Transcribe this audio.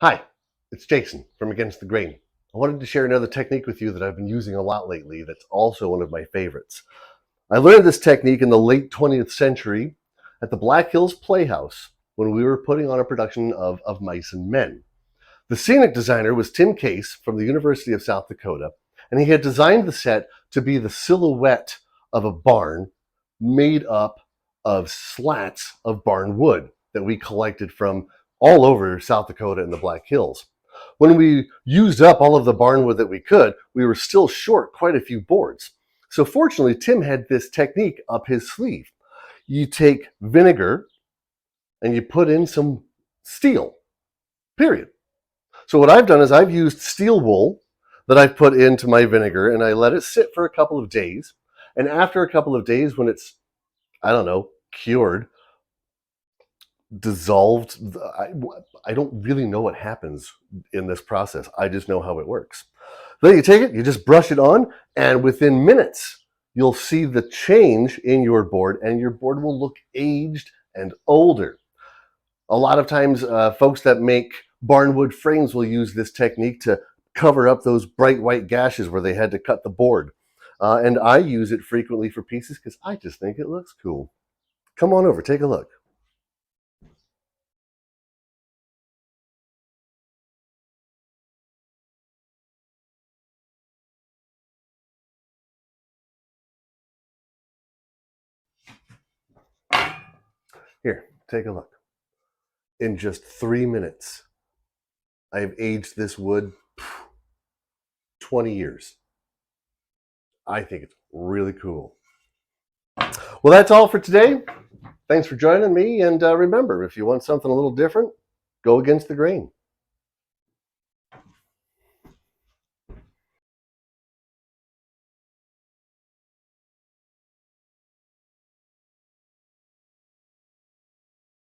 Hi, it's Jason from Against the Grain. I wanted to share another technique with you that I've been using a lot lately that's also one of my favorites. I learned this technique in the late 20th century at the Black Hills Playhouse when we were putting on a production of Mice and Men. The scenic designer was Tim Case from the University of South Dakota, and he had designed the set to be the silhouette of a barn made up of slats of barn wood that we collected from all over South Dakota and the Black Hills. When we used up all of the barn wood that we could, we were still short quite a few boards. So fortunately, Tim had this technique up his sleeve. You take vinegar and you put in some steel, period. So what I've done is I've used steel wool that I've put into my vinegar and I let it sit for a couple of days. And after a couple of days, when it's, I don't know, cured, dissolved, I don't really know what happens in this process. I just know how it works. Then you take it, you just brush it on, and within minutes, you'll see the change in your board, and your board will look aged and older. A lot of times, folks that make barnwood frames will use this technique to cover up those bright white gashes where they had to cut the board. And I use it frequently for pieces because I just think it looks cool. Come on over, take a look. Here, take a look. In just 3 minutes, I have aged this wood 20 years. I think it's really cool. Well, that's all for today. Thanks for joining me. And remember, if you want something a little different, go against the grain.